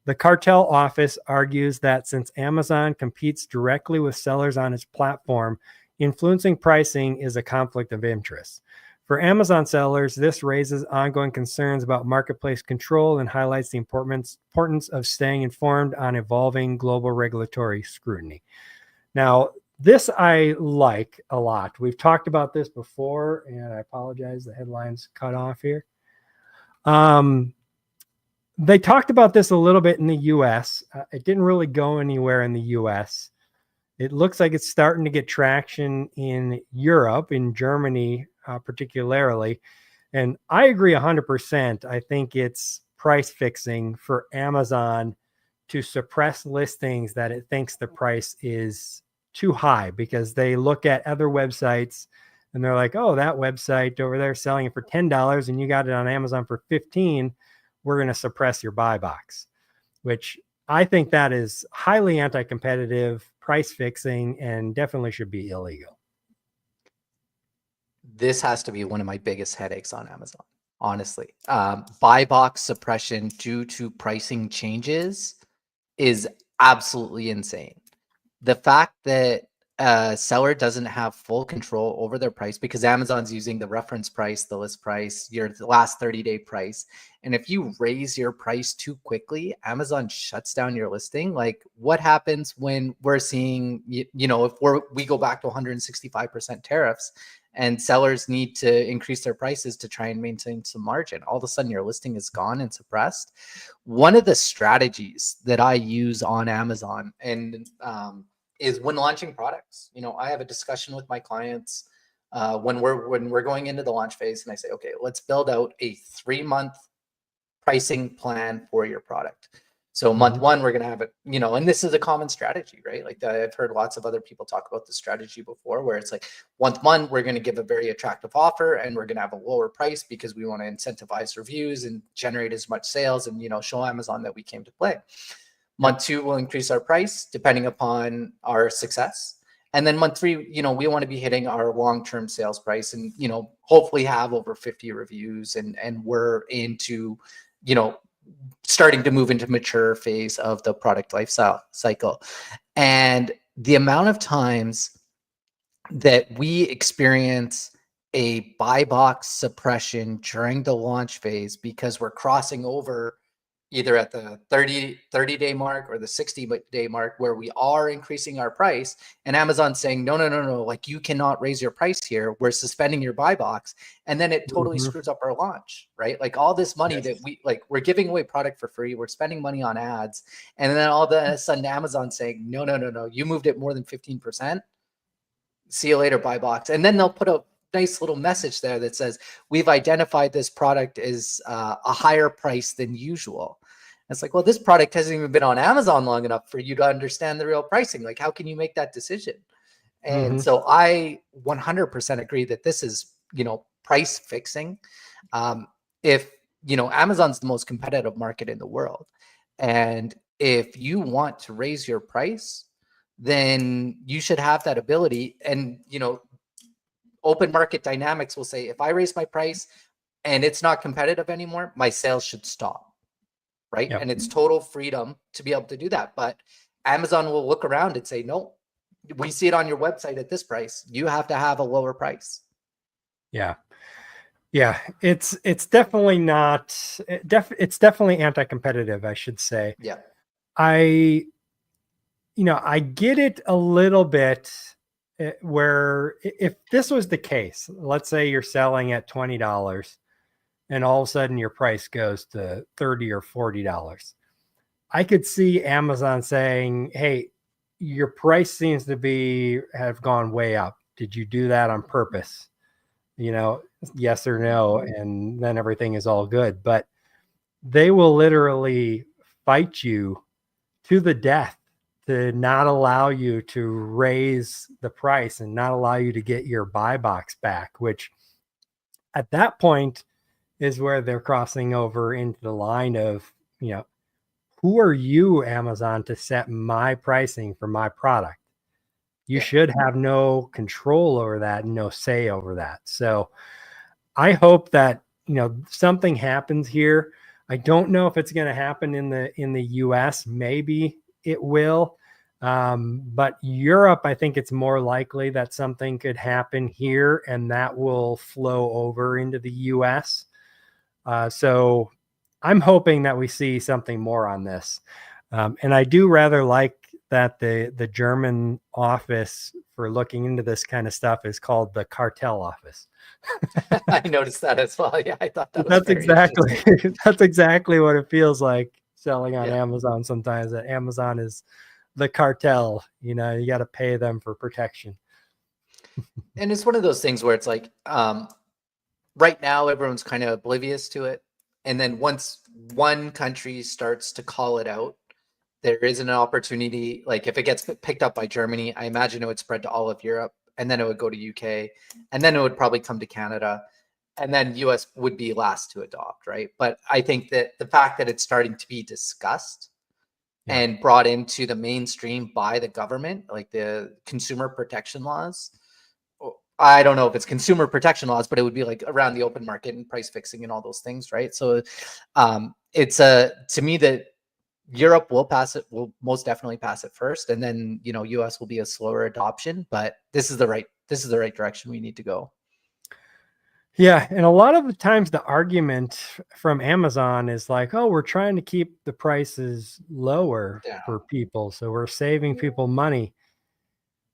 The cartel office argues that since Amazon competes directly with sellers on its platform, influencing pricing is a conflict of interest. For Amazon sellers, this raises ongoing concerns about marketplace control and highlights the importance of staying informed on evolving global regulatory scrutiny. Now, this I like a lot. We've talked about this before, and I apologize, the headline's cut off here. They talked about this a little bit in the US. It didn't really go anywhere in the US. It looks like it's starting to get traction in Europe, in Germany, particularly. And I agree 100%. I think it's price fixing for Amazon to suppress listings that it thinks the price is too high, because they look at other websites and they're like, oh, that website over there selling it for $10 and you got it on Amazon for 15. We're going to suppress your buy box, which I think that is highly anti-competitive, price fixing, and definitely should be illegal. This has to be one of my biggest headaches on Amazon, honestly. Buy box suppression due to pricing changes is absolutely insane. The fact that a seller doesn't have full control over their price, because Amazon's using the reference price, the list price, your last 30-day price. And if you raise your price too quickly, Amazon shuts down your listing. Like, what happens when we're seeing, if we go back to 165% tariffs and sellers need to increase their prices to try and maintain some margin? All of a sudden your listing is gone and suppressed. One of the strategies that I use on Amazon and is when launching products. I have a discussion with my clients when we're going into the launch phase, and I say, okay, let's build out a 3-month pricing plan for your product. So month one, we're going to have it, and this is a common strategy, right? Like, I've heard lots of other people talk about this strategy before, where it's like, month one, we're going to give a very attractive offer and we're going to have a lower price because we want to incentivize reviews and generate as much sales and, show Amazon that we came to play. Month two, we'll increase our price depending upon our success. And then month three, we want to be hitting our long-term sales price and, hopefully have over 50 reviews and we're into, starting to move into mature phase of the product life cycle. And the amount of times that we experience a buy box suppression during the launch phase because we're crossing over either at the 30-day mark or the 60-day mark, where we are increasing our price, and Amazon's saying, no, like, you cannot raise your price here. We're suspending your buy box. And then it totally screws up our launch, right? Like, all this money that we're giving away product for free. We're spending money on ads. And then all of a sudden Amazon's saying, no, you moved it more than 15%. See you later, buy box. And then they'll put a nice little message there that says, we've identified this product as a higher price than usual. And it's like, well, this product hasn't even been on Amazon long enough for you to understand the real pricing. Like, how can you make that decision? And so I 100% agree that this is, price fixing. If, Amazon's the most competitive market in the world, and if you want to raise your price, then you should have that ability. And, open market dynamics will say, if I raise my price and it's not competitive anymore, my sales should stop, right? Yep. And it's total freedom to be able to do that. But Amazon will look around and say, no, we see it on your website at this price. You have to have a lower price. Yeah. It's definitely not, it's definitely anti-competitive, I should say. Yeah. I get it a little bit, where if this was the case, let's say you're selling at $20 and all of a sudden your price goes to $30 or $40. I could see Amazon saying, hey, your price seems to have gone way up. Did you do that on purpose? yes or no, and then everything is all good. But they will literally fight you to the death to not allow you to raise the price and not allow you to get your buy box back, which at that point is where they're crossing over into the line of, who are you, Amazon, to set my pricing for my product? You Yeah. should have no control over that, no say over that. So I hope that, something happens here. I don't know if it's going to happen in the US. Maybe it will. But Europe, I think it's more likely that something could happen here and that will flow over into the US. So I'm hoping that we see something more on this. And I do rather like that the German office for looking into this kind of stuff is called the cartel office. I noticed that as well. Yeah, I thought that was That's very exactly interesting. that's exactly what it feels like selling on Yeah. Amazon sometimes, that Amazon is the cartel. You got to pay them for protection. And it's one of those things where it's like, right now everyone's kind of oblivious to it. And then once one country starts to call it out, there is an opportunity. Like if it gets picked up by Germany, I imagine it would spread to all of Europe, and then it would go to UK, and then it would probably come to Canada, and then US would be last to adopt, right? But I think that the fact that it's starting to be discussed Yeah. and brought into the mainstream by the government, like the consumer protection laws. I don't know if it's consumer protection laws, but it would be like around the open market and price fixing and all those things, right? So it's to me that Europe will pass it, will most definitely pass it first, and then US will be a slower adoption, but this is the right direction we need to go. Yeah, and a lot of the times the argument from Amazon is like, "Oh, we're trying to keep the prices lower Yeah. for people, so we're saving people money."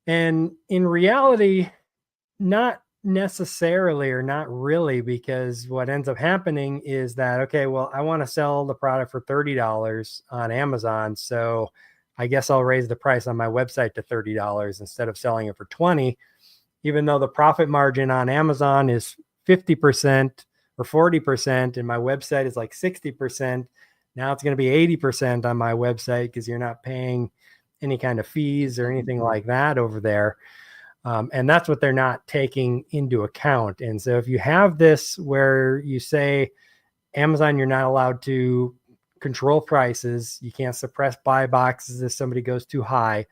And in reality, not necessarily, or not really, because what ends up happening is that, okay, well, I want to sell the product for $30 on Amazon, so I guess I'll raise the price on my website to $30 instead of selling it for 20, even though the profit margin on Amazon is 50% or 40% and my website is like 60%. Now it's going to be 80% on my website because you're not paying any kind of fees or anything like that over there. And that's what they're not taking into account. And so if you have this where you say, Amazon, you're not allowed to control prices, you can't suppress buy boxes if somebody goes too high,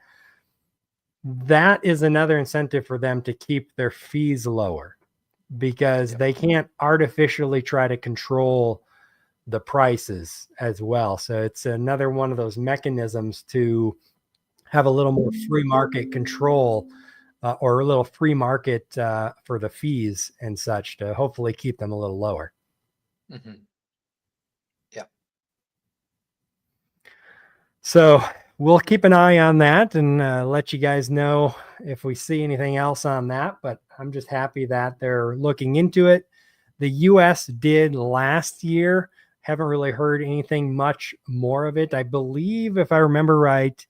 that is another incentive for them to keep their fees lower, because they can't artificially try to control the prices as well. So it's another one of those mechanisms to have a little more free market control, or a little free market for the fees and such, to hopefully keep them a little lower. Mm-hmm. Yeah. So we'll keep an eye on that and let you guys know if we see anything else on that. But I'm just happy that they're looking into it. The US did last year. Haven't really heard anything much more of it. I believe, if I remember right,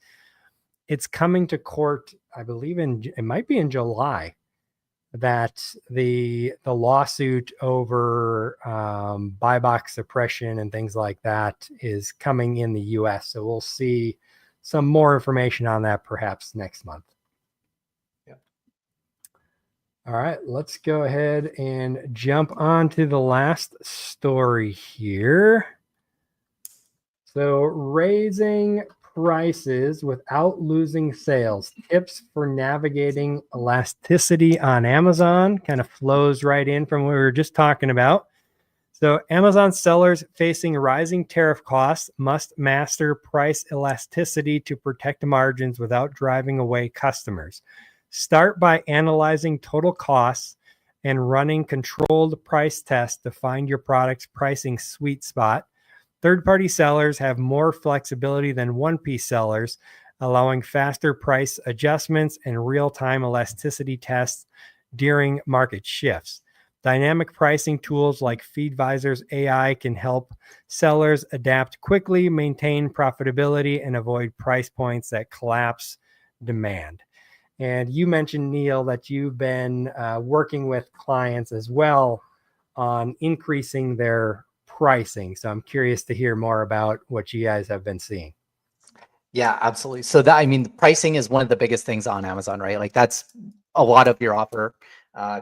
it's coming to court, I believe it might be in July, that the lawsuit over buy box suppression and things like that is coming in the US. So we'll see some more information on that perhaps next month. Yeah. All right, let's go ahead and jump on to the last story here. So raising prices without losing sales, tips for navigating elasticity on Amazon, kind of flows right in from what we were just talking about. So Amazon sellers facing rising tariff costs must master price elasticity to protect margins without driving away customers. Start by analyzing total costs and running controlled price tests to find your product's pricing sweet spot. Third-party sellers have more flexibility than one-piece sellers, allowing faster price adjustments and real-time elasticity tests during market shifts. Dynamic pricing tools like Feedvisor's AI can help sellers adapt quickly, maintain profitability, and avoid price points that collapse demand. And you mentioned, Neil, that you've been working with clients as well on increasing their pricing. So I'm curious to hear more about what you guys have been seeing. Yeah, absolutely. So that, I mean, the pricing is one of the biggest things on Amazon, right? Like that's a lot of your offer.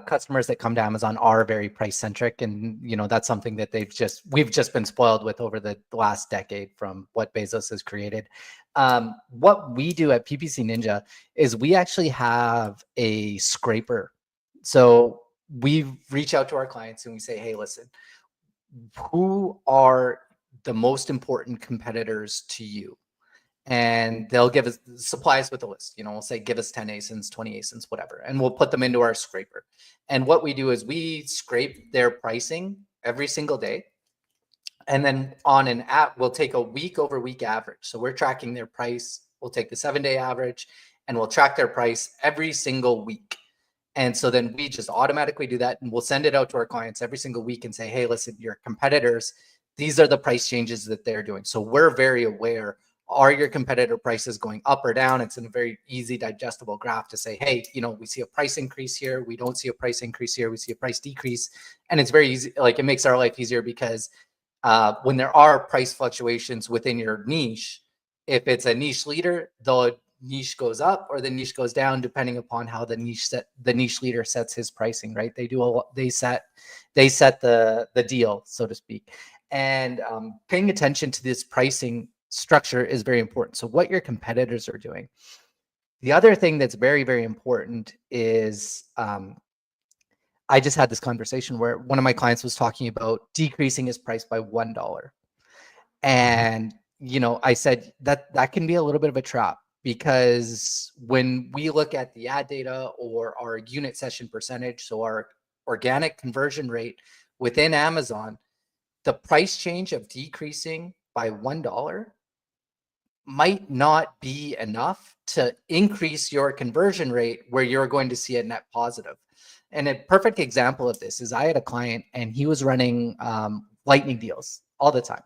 Customers that come to Amazon are very price centric, and that's something that we've just been spoiled with over the last decade from what Bezos has created. What we do at PPC Ninja is we actually have a scraper. So we reach out to our clients and we say, hey, listen, who are the most important competitors to you? And they'll give us supplies with a list. We'll say, give us 10 ASINs, 20 ASINs, whatever, and we'll put them into our scraper. And what we do is we scrape their pricing every single day. And then on an app, we'll take a week over week average. So we're tracking their price. We'll take the 7-day average and we'll track their price every single week. And so then we just automatically do that, and we'll send it out to our clients every single week and say, hey, listen, your competitors, these are the price changes that they're doing. So we're very aware. Are your competitor prices going up or down? It's in a very easy, digestible graph to say, hey, we see a price increase here. We don't see a price increase here. We see a price decrease. And it's very easy. Like, it makes our life easier because when there are price fluctuations within your niche, if it's a niche leader, the niche goes up or the niche goes down depending upon how the niche leader sets his pricing, right? They set the deal, so to speak. And paying attention to this pricing structure is very important. So what your competitors are doing. The other thing that's very, very important is I just had this conversation where one of my clients was talking about decreasing his price by $1. And, I said that can be a little bit of a trap, because when we look at the ad data or our unit session percentage, so our organic conversion rate within Amazon, the price change of decreasing by $1 might not be enough to increase your conversion rate where you're going to see a net positive. And a perfect example of this is I had a client and he was running lightning deals all the time.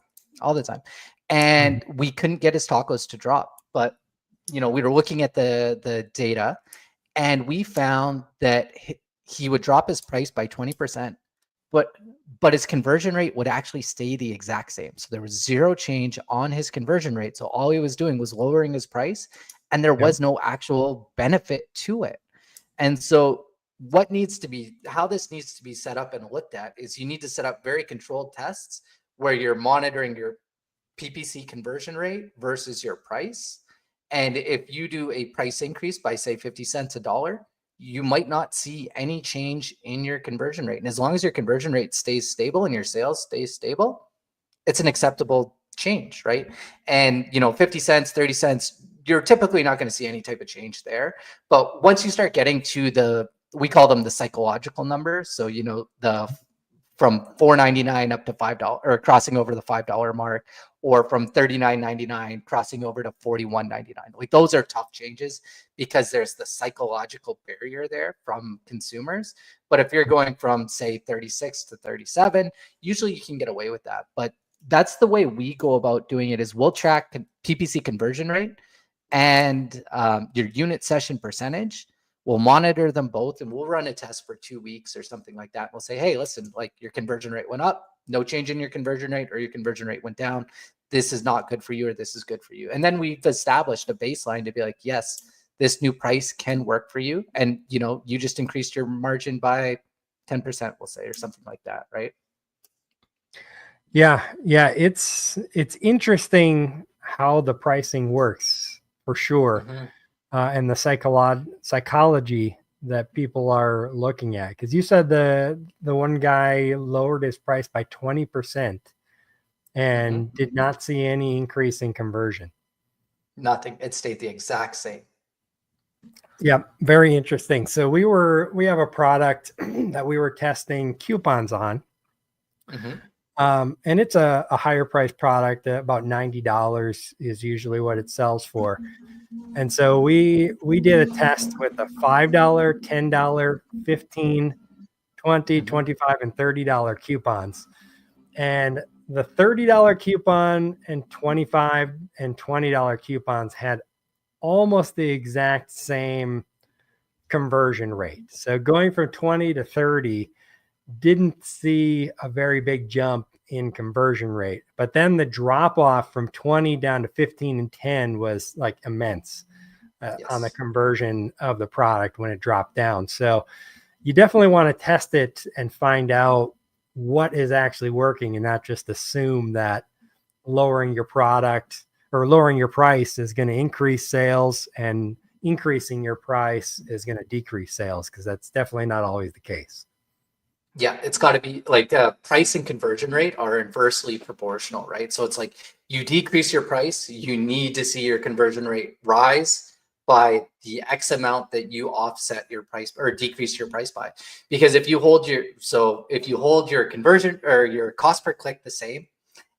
And we couldn't get his tacos to drop. But, we were looking at the data, and we found that he would drop his price by 20%, but his conversion rate would actually stay the exact same. So there was zero change on his conversion rate. So all he was doing was lowering his price, and there was no actual benefit to it. And so how this needs to be set up and looked at is you need to set up very controlled tests where you're monitoring your PPC conversion rate versus your price. And if you do a price increase by, say, 50 cents a dollar, you might not see any change in your conversion rate. And as long as your conversion rate stays stable and your sales stays stable, it's an acceptable change, right? And 50 cents, 30 cents, you're typically not going to see any type of change there. But once you start getting to we call them the psychological numbers. So, the from $4.99 up to $5, or crossing over the $5 mark, or from $39.99 crossing over to $41.99. Like, those are tough changes because there's the psychological barrier there from consumers. But if you're going from, say, 36 to 37, usually you can get away with that. But that's the way we go about doing it, is we'll track PPC conversion rate and your unit session percentage. We'll monitor them both, and we'll run a test for 2 weeks or something like that. We'll say, hey, listen, like, your conversion rate went up, no change in your conversion rate, or your conversion rate went down. This is not good for you, or this is good for you. And then we've established a baseline to be like, yes, this new price can work for you. And, you just increased your margin by 10%, we'll say, or something like that. Right. Yeah. It's interesting how the pricing works, for sure. Mm-hmm. And the psychology that people are looking at. Because you said the one guy lowered his price by 20% and did not see any increase in conversion. Nothing. It stayed the exact same. Yeah, very interesting. So we have a product that we were testing coupons on. And it's a higher price product. About $90 is usually what it sells for. And so we did a test with a $5, $10, $15, $20, $25, and $30 coupons. And the $30 coupon and $25 and $20 coupons had almost the exact same conversion rate. So going from 20 to 30 didn't see a very big jump in conversion rate, but then the drop off from 20 down to 15 and 10 was like immense on the Yes. conversion of the product when it dropped down. So you definitely want to test it and find out what is actually working, and not just assume that lowering your product or lowering your price is going to increase sales, and increasing your price is going to decrease sales, because that's definitely not always the case. Yeah, it's got to be like price and conversion rate are inversely proportional, right? So it's like you decrease your price, you need to see your conversion rate rise by the X amount that you offset your price or decrease your price by. Because if you hold your conversion or your cost per click the same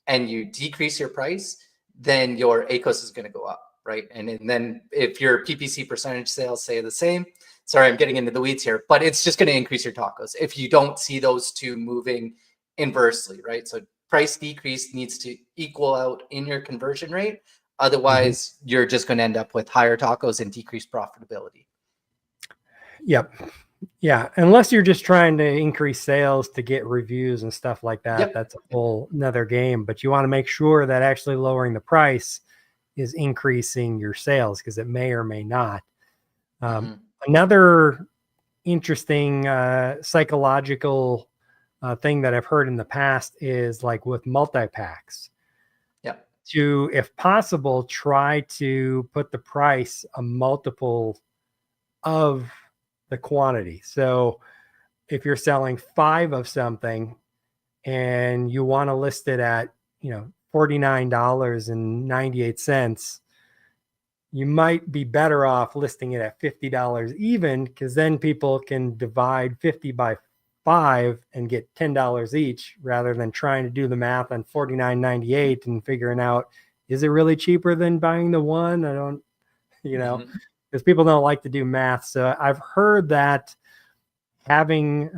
and you decrease your price, then your ACOS is going to go up, right? And then if your PPC percentage sales stay the same, sorry, I'm getting into the weeds here, but it's just going to increase your tacos if you don't see those two moving inversely, right? So price decrease needs to equal out in your conversion rate. Otherwise, you're just going to end up with higher tacos and decreased profitability. Yep. Yeah. Unless you're just trying to increase sales to get reviews and stuff like that, Yep. that's a whole another game. But you want to make sure that actually lowering the price is increasing your sales, because it may or may not. Another interesting psychological thing that I've heard in the past is like with multi-packs, Yep. to, if possible, try to put the price a multiple of the quantity. So if you're selling 5 of something and you want to list it at, $49.98, you might be better off listing it at $50 even, because then people can divide 50 by 5 and get $10 each, rather than trying to do the math on $49.98 and figuring out, is it really cheaper than buying the one? I don't, because people don't like to do math. So I've heard that having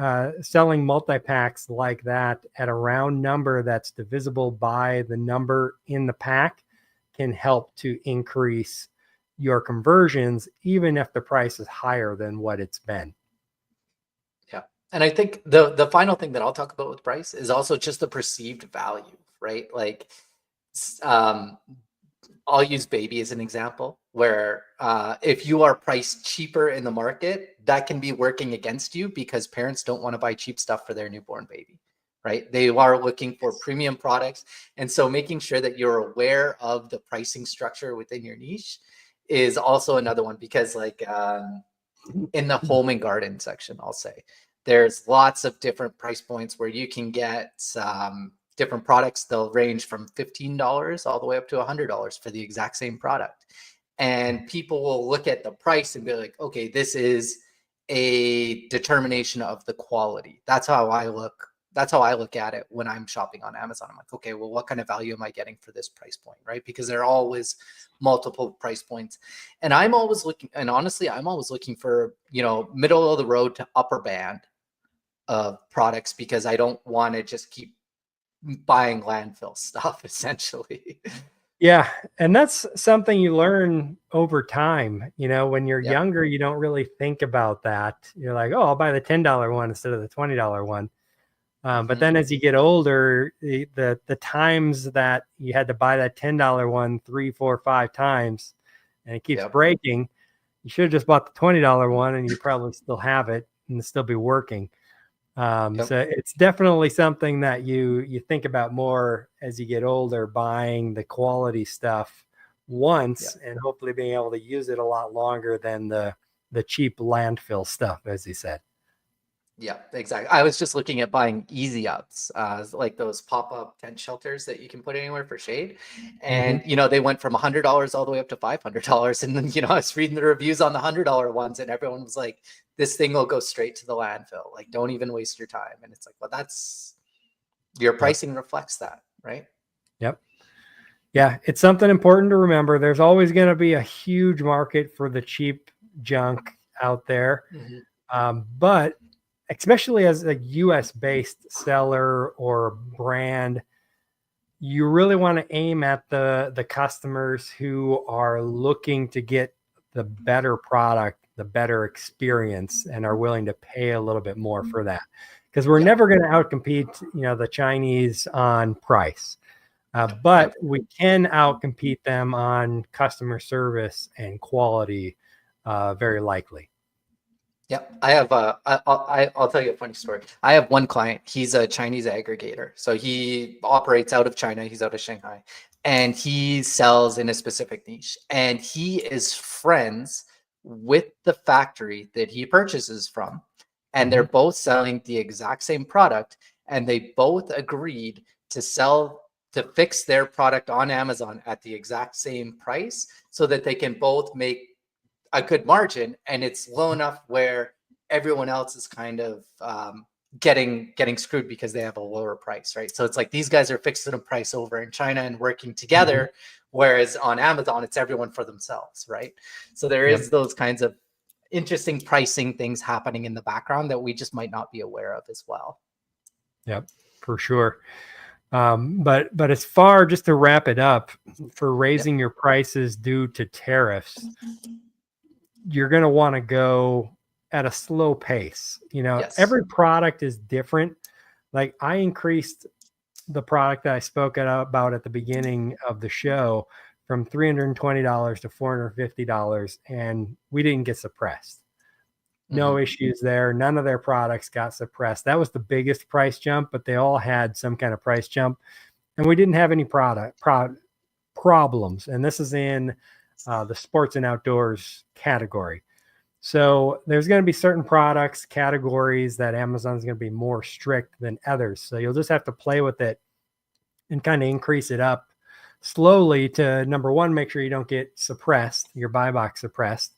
selling multi-packs like that at a round number that's divisible by the number in the pack can help to increase your conversions, even if the price is higher than what it's been. Yeah. And I think the final thing that I'll talk about with price is also just the perceived value, right? Like, I'll use baby as an example, where if you are priced cheaper in the market, that can be working against you, because parents don't want to buy cheap stuff for their newborn baby, right? They are looking for premium products. And so making sure that you're aware of the pricing structure within your niche is also another one, because like in the home and garden section, I'll say, there's lots of different price points where you can get different products. They'll range from $15 all the way up to $100 for the exact same product. And people will look at the price and be like, okay, this is a determination of the quality. That's how I look at it when I'm shopping on Amazon. I'm like, okay, well, what kind of value am I getting for this price point, right? Because there are always multiple price points. And I'm always looking, and honestly, I'm always looking for, middle of the road to upper band of products, because I don't want to just keep buying landfill stuff, essentially. Yeah. And that's something you learn over time. When you're younger, you don't really think about that. You're like, oh, I'll buy the $10 one instead of the $20 one. But then as you get older, the times that you had to buy that $10 one 3, 4, 5 times, and it keeps breaking, you should have just bought the $20 one, and you probably still have it and still be working. So it's definitely something that you think about more as you get older, buying the quality stuff once and hopefully being able to use it a lot longer than the cheap landfill stuff, as you said. Yeah, exactly. I was just looking at buying easy ups, like those pop-up tent shelters that you can put anywhere for shade. And, they went from $100 all the way up to $500. And then, I was reading the reviews on the $100 ones, and everyone was like, this thing will go straight to the landfill. Like, don't even waste your time. And it's like, well, that's your pricing reflects that, right? Yep. Yeah, it's something important to remember. There's always going to be a huge market for the cheap junk out there. But especially as a US based seller or brand, you really want to aim at the customers who are looking to get the better product, the better experience, and are willing to pay a little bit more for that. Because we're never going to outcompete, the Chinese on price. But we can outcompete them on customer service and quality, very likely. Yep. I have I'll tell you a funny story. I have one client. He's a Chinese aggregator. So he operates out of China. He's out of Shanghai. And he sells in a specific niche. And he is friends with the factory that he purchases from. And they're both selling the exact same product. And they both agreed to fix their product on Amazon at the exact same price so that they can both make a good margin, and it's low enough where everyone else is kind of getting screwed because they have a lower price, right? So it's like these guys are fixing a price over in China and working together, whereas on Amazon it's everyone for themselves, right? So there is those kinds of interesting pricing things happening in the background that we just might not be aware of as well. Yep, for sure. But as far, just to wrap it up, for raising your prices due to tariffs, you're going to want to go at a slow pace. Every product is different. Like I increased the product that I spoke about at the beginning of the show from $320 to $450, and we didn't get suppressed. No issues there. None of their products got suppressed. That was the biggest price jump, but they all had some kind of price jump, and we didn't have any problems. And this is in the sports and outdoors category. So there's going to be certain products, categories that Amazon's going to be more strict than others. So you'll just have to play with it and kind of increase it up slowly to, number one, make sure you don't get suppressed, your buy box suppressed,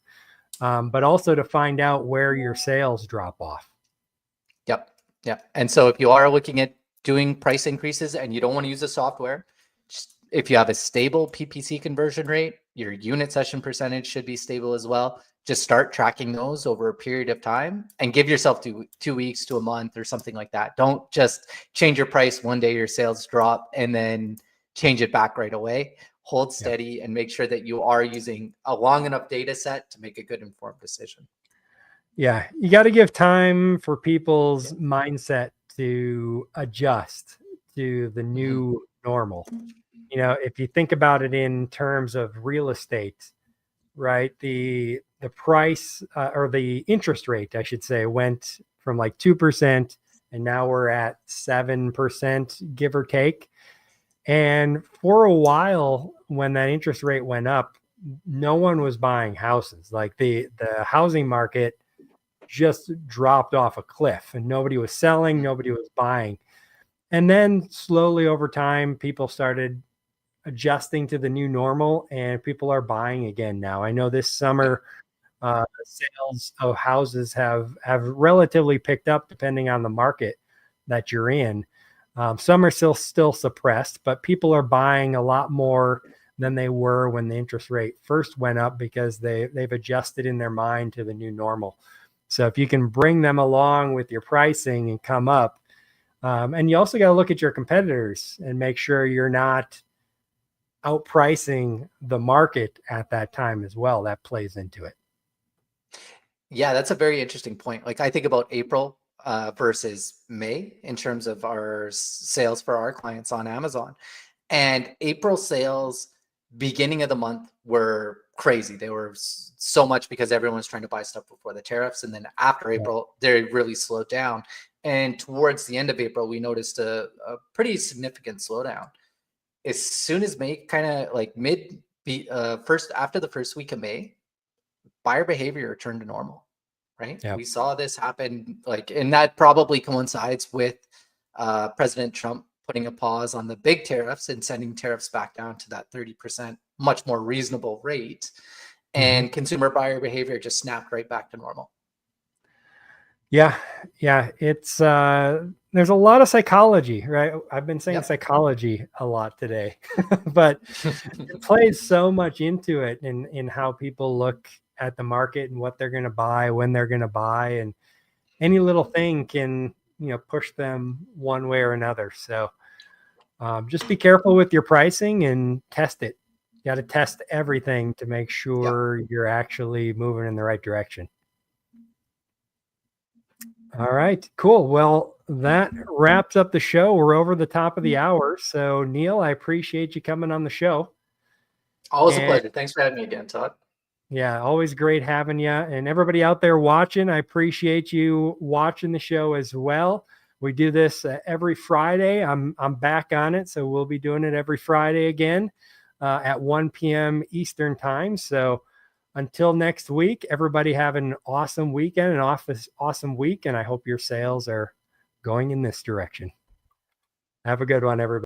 but also to find out where your sales drop off. Yep. And so if you are looking at doing price increases and you don't want to use the software, if you have a stable PPC conversion rate, your unit session percentage should be stable as well. Just start tracking those over a period of time and give yourself 2 weeks to a month or something like that. Don't just change your price one day, your sales drop, and then change it back right away. Hold steady and make sure that you are using a long enough data set to make a good informed decision. Yeah, you got to give time for people's mindset to adjust to the new normal. If you think about it in terms of real estate, right? The price or the interest rate, I should say, went from like 2%, and now we're at 7%, give or take. And for a while, when that interest rate went up, no one was buying houses. Like the housing market just dropped off a cliff, and nobody was selling, nobody was buying. And then slowly over time, people started adjusting to the new normal, and people are buying again now. I know this summer sales of houses have relatively picked up depending on the market that you're in. Some are still suppressed, but people are buying a lot more than they were when the interest rate first went up because they've adjusted in their mind to the new normal. So if you can bring them along with your pricing and come up, and you also got to look at your competitors and make sure you're not outpricing the market at that time as well. That plays into it. Yeah, that's a very interesting point. Like I think about April versus May in terms of our sales for our clients on Amazon. And April sales, beginning of the month, were crazy. They were so much because everyone was trying to buy stuff before the tariffs. And then after April, they really slowed down. And towards the end of April, we noticed a pretty significant slowdown. As soon as May, kind of like after the first week of May, buyer behavior returned to normal, right? Yep. We saw this happen, and that probably coincides with President Trump putting a pause on the big tariffs and sending tariffs back down to that 30%, much more reasonable rate. And consumer buyer behavior just snapped right back to normal. Yeah. It's there's a lot of psychology, right? I've been saying psychology a lot today, but it plays so much into it in how people look at the market and what they're going to buy, when they're going to buy, and any little thing can, push them one way or another. So just be careful with your pricing and test it. You got to test everything to make sure you're actually moving in the right direction. All right, cool. Well, that wraps up the show. We're over the top of the hour. So, Neil, I appreciate you coming on the show. Always a pleasure. Thanks for having me again, Todd. Yeah, always great having you. And everybody out there watching, I appreciate you watching the show as well. We do this every Friday. I'm back on it, so we'll be doing it every Friday again at 1 p.m. Eastern time. So until next week, everybody have an awesome weekend, an awesome week, and I hope your sales are going in this direction. Have a good one, everybody.